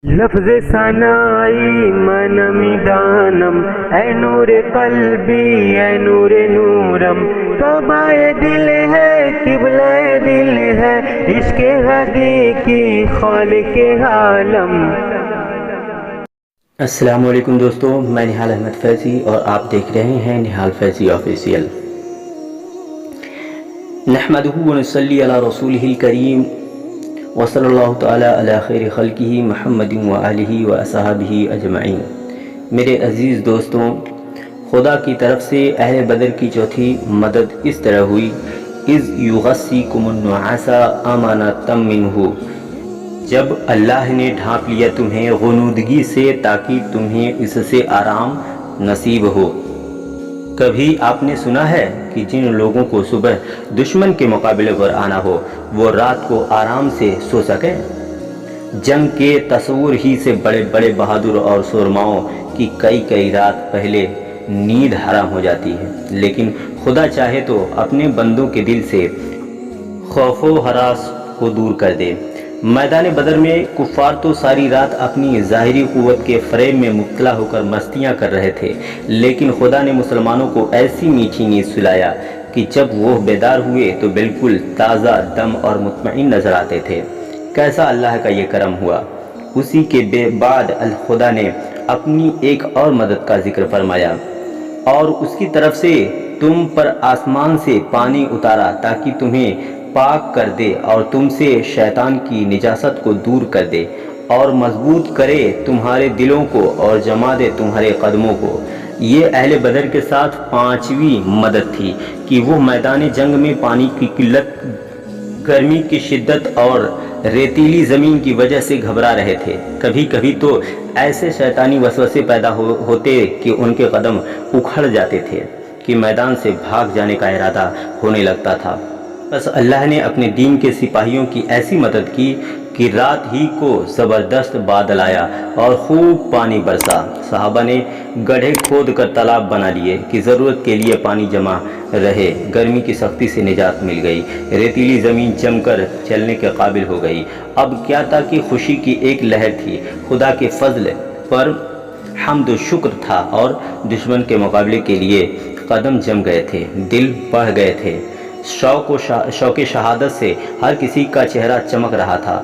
لفظ ثنائی من میدانم، اے نور قلبی اے نور نورم، توبہ دل ہے قبلہ دل ہے، عشق حقیقی خالق عالم۔ السلام علیکم دوستو، میں نہال احمد فیضی اور آپ دیکھ رہے ہیں نہال فیضی آفیشیل۔ نحمدہ ونصلی علی رسولہ الکریم وصلی اللہ تعالی علی خیر خلقہ محمد وآلہ واصحابہ اجمعین۔ میرے عزیز دوستوں، خدا کی طرف سے اہل بدر کی چوتھی مدد اس طرح ہوئی، اذ یغشیکم النعاس امانۃ منہ، جب اللہ نے ڈھانپ لیا تمہیں غنودگی سے تاکہ تمہیں اس سے آرام نصیب ہو۔ کبھی آپ نے سنا ہے کہ جن لوگوں کو صبح دشمن کے مقابلے پر آنا ہو وہ رات کو آرام سے سو سکیں؟ جنگ کے تصور ہی سے بڑے بڑے بہادر اور سورماؤں کی کئی رات پہلے نیند حرام ہو جاتی ہے، لیکن خدا چاہے تو اپنے بندوں کے دل سے خوف و ہراس کو دور کر دے۔ میدان بدر میں کفار تو ساری رات اپنی ظاہری قوت کے فریب میں مبتلا ہو کر مستیاں کر رہے تھے، لیکن خدا نے مسلمانوں کو ایسی میٹھی نیند سلایا کہ جب وہ بیدار ہوئے تو بالکل تازہ دم اور مطمئن نظر آتے تھے۔ کیسا اللہ کا یہ کرم ہوا۔ اسی کے بعد خدا نے اپنی ایک اور مدد کا ذکر فرمایا، اور اس کی طرف سے تم پر آسمان سے پانی اتارا تاکہ تمہیں پاک کر دے اور تم سے شیطان کی نجاست کو دور کر دے، اور مضبوط کرے تمہارے دلوں کو اور جما دے تمہارے قدموں کو۔ یہ اہل بدر کے ساتھ پانچویں مدد تھی کہ وہ میدان جنگ میں پانی کی قلت، گرمی کی شدت اور ریتیلی زمین کی وجہ سے گھبرا رہے تھے۔ کبھی کبھی تو ایسے شیطانی وسوسے پیدا ہوتے کہ ان کے قدم اکھڑ جاتے تھے کہ میدان سے بھاگ جانے کا ارادہ ہونے لگتا تھا۔ بس اللہ نے اپنے دین کے سپاہیوں کی ایسی مدد کی کہ رات ہی کو زبردست بادل آیا اور خوب پانی برسا۔ صحابہ نے گڑھے کھود کر تالاب بنا لیے کہ ضرورت کے لیے پانی جمع رہے۔ گرمی کی سختی سے نجات مل گئی، ریتیلی زمین جم کر چلنے کے قابل ہو گئی۔ اب کیا تھا کہ خوشی کی ایک لہر تھی، خدا کے فضل پر حمد و شکر تھا، اور دشمن کے مقابلے کے لیے قدم جم گئے تھے، دل بڑھ گئے تھے۔ شوق شہادت سے ہر کسی کا چہرہ چمک رہا تھا۔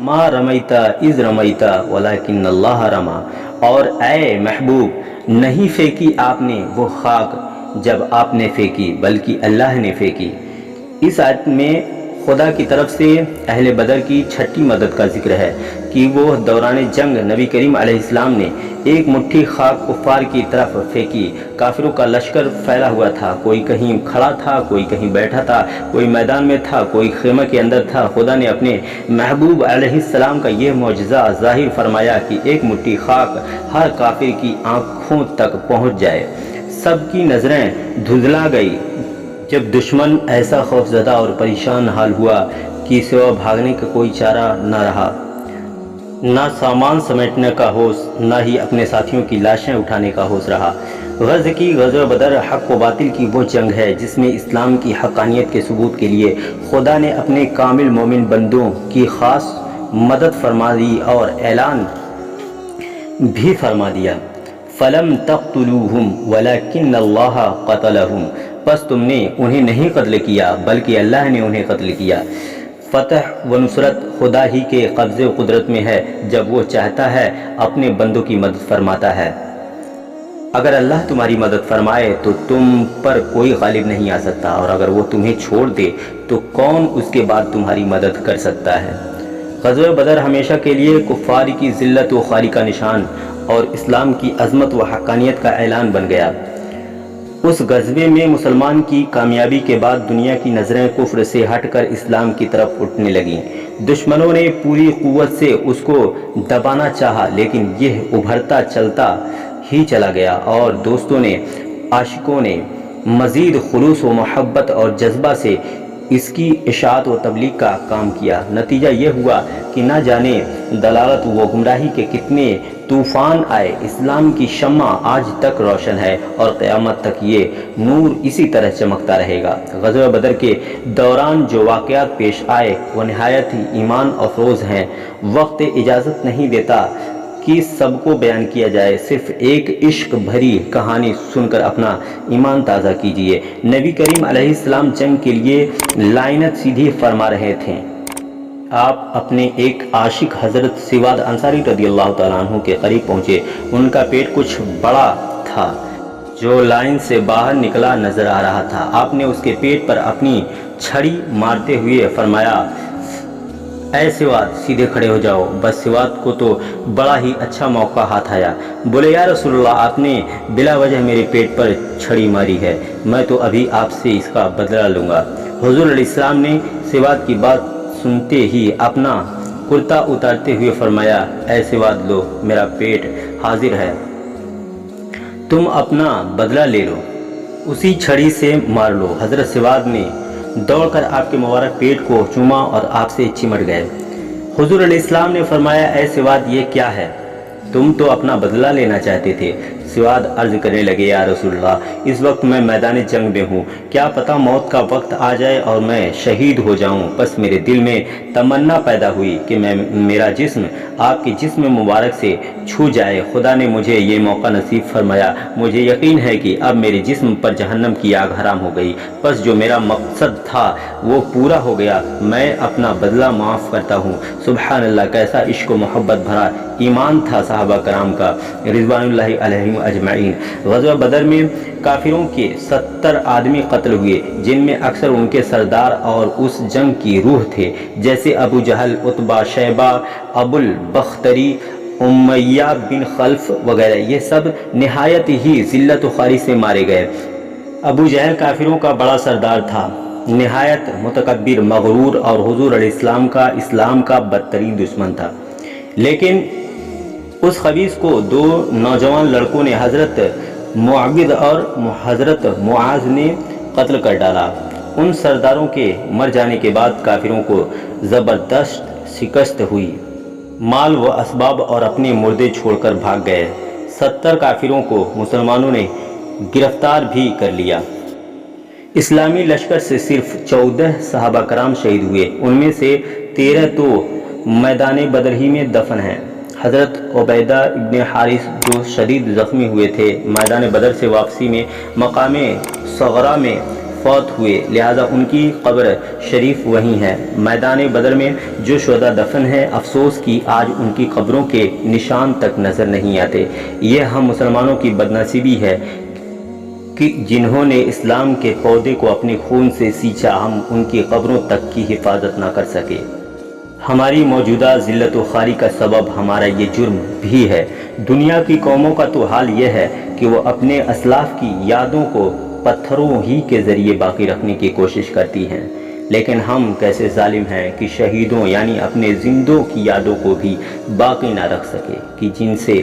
ما رمیت اذ رمیت ولکن اللہ رما، اور اے محبوب، نہیں پھینکی آپ نے وہ خاک جب آپ نے پھینکی بلکہ اللہ نے پھینکی۔ اس آیت میں خدا کی طرف سے اہل بدر کی چھٹی مدد کا ذکر ہے کہ وہ دوران جنگ نبی کریم علیہ السلام نے ایک مٹھی خاک کفار کی طرف پھینکی۔ کافروں کا لشکر پھیلا ہوا تھا، کوئی کہیں کھڑا تھا، کوئی کہیں بیٹھا تھا، کوئی میدان میں تھا، کوئی خیمہ کے اندر تھا۔ خدا نے اپنے محبوب علیہ السلام کا یہ معجزہ ظاہر فرمایا کہ ایک مٹھی خاک ہر کافر کی آنکھوں تک پہنچ جائے۔ سب کی نظریں دھندلا گئی جب دشمن ایسا خوفزدہ اور پریشان حال ہوا کہ سوا بھاگنے کا کوئی چارہ نہ رہا۔ نہ سامان سمیٹنے کا ہوش، نہ ہی اپنے ساتھیوں کی لاشیں اٹھانے کا ہوش رہا۔ غزوہ بدر حق و باطل کی وہ جنگ ہے جس میں اسلام کی حقانیت کے ثبوت کے لیے خدا نے اپنے کامل مومن بندوں کی خاص مدد فرما دی اور اعلان بھی فرما دیا، فَلَمْ تَقْتُلُوهُمْ وَلَكِنَّ اللَّهَ قَتَلَهُمْ، بس تم نے انہیں نہیں قتل کیا بلکہ اللہ نے انہیں قتل کیا۔ فتح و نصرت خدا ہی کے قبضے و قدرت میں ہے، جب وہ چاہتا ہے اپنے بندوں کی مدد فرماتا ہے۔ اگر اللہ تمہاری مدد فرمائے تو تم پر کوئی غالب نہیں آ سکتا، اور اگر وہ تمہیں چھوڑ دے تو کون اس کے بعد تمہاری مدد کر سکتا ہے۔ غزوہ بدر ہمیشہ کے لیے کفار کی ذلت و خواری کا نشان اور اسلام کی عظمت و حقانیت کا اعلان بن گیا۔ اس غزوے میں مسلمان کی کامیابی کے بعد دنیا کی نظریں کفر سے ہٹ کر اسلام کی طرف اٹھنے لگیں۔ دشمنوں نے پوری قوت سے اس کو دبانا چاہا، لیکن یہ ابھرتا چلتا ہی چلا گیا، اور دوستوں نے، عاشقوں نے مزید خلوص و محبت اور جذبہ سے اس کی اشاعت و تبلیغ کا کام کیا۔ نتیجہ یہ ہوا کہ نہ جانے دلالت و گمراہی کے کتنے طوفان آئے۔ اسلام کی شمع آج تک روشن ہے اور قیامت تک یہ نور اسی طرح چمکتا رہے گا۔ غزوہ بدر کے دوران جو واقعات پیش آئے وہ نہایت ہی ایمان افروز ہیں۔ وقت اجازت نہیں دیتا کہ سب کو بیان کیا جائے، صرف ایک عشق بھری کہانی سن کر اپنا ایمان تازہ کیجیے۔ نبی کریم علیہ السلام جنگ کے لیے لائنت سیدھی فرما رہے تھے۔ آپ اپنے ایک عاشق حضرت سواد انصاری رضی اللہ تعالیٰ عنہ کے قریب پہنچے۔ ان کا پیٹ کچھ بڑا تھا جو لائن سے باہر نکلا نظر آ رہا تھا۔ آپ نے اس کے پیٹ پر اپنی چھڑی مارتے ہوئے فرمایا، اے سواد سیدھے کھڑے ہو جاؤ۔ بس سواد کو تو بڑا ہی اچھا موقع ہاتھ آیا۔ بولے، یا رسول اللہ، آپ نے بلا وجہ میرے پیٹ پر چھڑی ماری ہے، میں تو ابھی آپ سے اس کا بدلہ لوں گا۔ حضور علیہ السلام نے سواد کی بات سنتے ہی اپنا کرتا اتارتے ہوئے فرمایا، اے سواد، لو میرا پیٹ حاضر ہے، تم اپنا بدلہ لے لو، اسی چھڑی سے مار لو۔ حضرت سواد نے دوڑ کر آپ کے مبارک پیٹ کو چوما اور آپ سے چمٹ گئے۔ حضور علیہ السلام نے فرمایا، اے سواد، یہ کیا ہے؟ تم تو اپنا بدلہ لینا چاہتے تھے۔ سواد عرض کرنے لگے، یا رسول اللہ، اس وقت میں میدان جنگ میں ہوں، کیا پتہ موت کا وقت آ جائے اور میں شہید ہو جاؤں۔ بس میرے دل میں تمنا پیدا ہوئی کہ میرا جسم آپ کے جسم مبارک سے چھو جائے۔ خدا نے مجھے یہ موقع نصیب فرمایا۔ مجھے یقین ہے کہ اب میرے جسم پر جہنم کی آگ حرام ہو گئی۔ بس جو میرا مقصد تھا وہ پورا ہو گیا، میں اپنا بدلہ معاف کرتا ہوں۔ سبحان اللہ، کیسا عشق و محبت بھرا ایمان تھا صحابہ کرام کا رضوان اللہ علیہم اجمعین۔ غزوہ بدر میں کافروں کے 70 آدمی قتل ہوئے، جن میں اکثر ان کے سردار اور اس جنگ کی روح تھے، جیسے ابو جہل، عتبہ، شیبہ، ابو البختری، امیہ بن خلف وغیرہ۔ یہ سب نہایت ہی ذلت و خواری سے مارے گئے۔ ابو جہل کافروں کا بڑا سردار تھا، نہایت متکبر، مغرور اور حضور علیہ السلام کا اسلام کا بدترین دشمن تھا۔ لیکن اس خبیث کو دو نوجوان لڑکوں نے، حضرت معاویہ اور حضرت معاذ نے قتل کر ڈالا۔ ان سرداروں کے مر جانے کے بعد کافروں کو زبردست شکست ہوئی، مال و اسباب اور اپنے مردے چھوڑ کر بھاگ گئے۔ 70 کافروں کو مسلمانوں نے گرفتار بھی کر لیا۔ اسلامی لشکر سے صرف 14 صحابہ کرام شہید ہوئے، ان میں سے 13 تو میدان بدر ہی میں دفن ہیں۔ حضرت عبیدہ ابن حارث جو شدید زخمی ہوئے تھے، میدان بدر سے واپسی میں مقام صغرا میں فوت ہوئے، لہذا ان کی قبر شریف وہیں ہے۔ میدان بدر میں جو شہداء دفن ہیں، افسوس کہ آج ان کی قبروں کے نشان تک نظر نہیں آتے۔ یہ ہم مسلمانوں کی بدنصیبی ہے کہ جنہوں نے اسلام کے پودے کو اپنے خون سے سینچا، ہم ان کی قبروں تک کی حفاظت نہ کر سکے۔ ہماری موجودہ ذلت و خواری کا سبب ہمارا یہ جرم بھی ہے۔ دنیا کی قوموں کا تو حال یہ ہے کہ وہ اپنے اسلاف کی یادوں کو پتھروں ہی کے ذریعے باقی رکھنے کی کوشش کرتی ہیں، لیکن ہم کیسے ظالم ہیں کہ شہیدوں یعنی اپنے زندوں کی یادوں کو بھی باقی نہ رکھ سکے کہ جن سے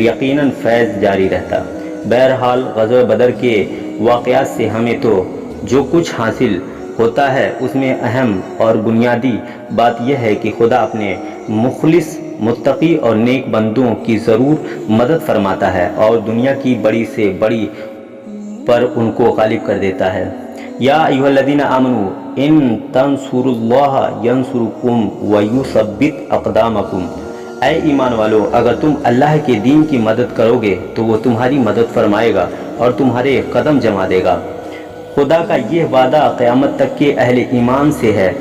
یقیناً فیض جاری رہتا۔ بہرحال غزوہ بدر کے واقعات سے ہمیں تو جو کچھ حاصل ہوتا ہے اس میں اہم اور بنیادی بات یہ ہے کہ خدا اپنے مخلص، متقی اور نیک بندوں کی ضرور مدد فرماتا ہے اور دنیا کی بڑی سے بڑی پر ان کو غالب کر دیتا ہے۔ یا ایھا الذین آمنوا ان تنصروا اللہ ینصرکم ویثبت اقدامکم۔ اے ایمان والو، اگر تم اللہ کے دین کی مدد کرو گے تو وہ تمہاری مدد فرمائے گا اور تمہارے قدم جما دے گا۔ خدا کا یہ وعدہ قیامت تک کے اہل ایمان سے ہے۔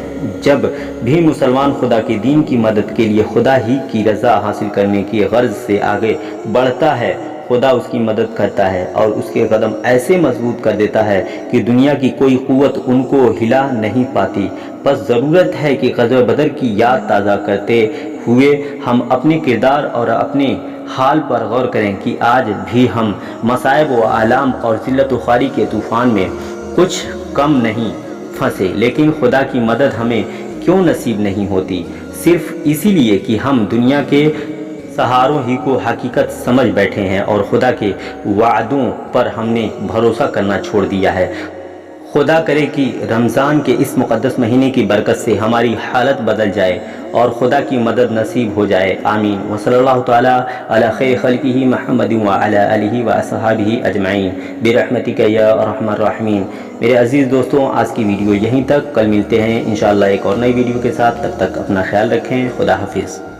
جب بھی مسلمان خدا کے دین کی مدد کے لیے خدا ہی کی رضا حاصل کرنے کی غرض سے آگے بڑھتا ہے، خدا اس کی مدد کرتا ہے اور اس کے قدم ایسے مضبوط کر دیتا ہے کہ دنیا کی کوئی قوت ان کو ہلا نہیں پاتی۔ بس ضرورت ہے کہ غزوہ بدر کی یاد تازہ کرتے ہوئے ہم اپنے کردار اور اپنے حال پر غور کریں کہ آج بھی ہم مصائب و آلام اور ذلت و خواری کے طوفان میں کچھ کم نہیں پھنسے، لیکن خدا کی مدد ہمیں کیوں نصیب نہیں ہوتی؟ صرف اسی لیے کہ ہم دنیا کے سہاروں ہی کو حقیقت سمجھ بیٹھے ہیں اور خدا کے وعدوں پر ہم نے بھروسہ کرنا چھوڑ دیا ہے۔ خدا کرے کہ رمضان کے اس مقدس مہینے کی برکت سے ہماری حالت بدل جائے اور خدا کی مدد نصیب ہو جائے، آمین۔ وصلی اللہ تعالیٰ علی خیر خلقہ محمد وعلی آلہ واصحابہ اجمعین برحمتک یا ارحم الراحمین۔ میرے عزیز دوستوں، آج کی ویڈیو یہیں تک، کل ملتے ہیں انشاءاللہ ایک اور نئی ویڈیو کے ساتھ، تب تک اپنا خیال رکھیں، خدا حافظ۔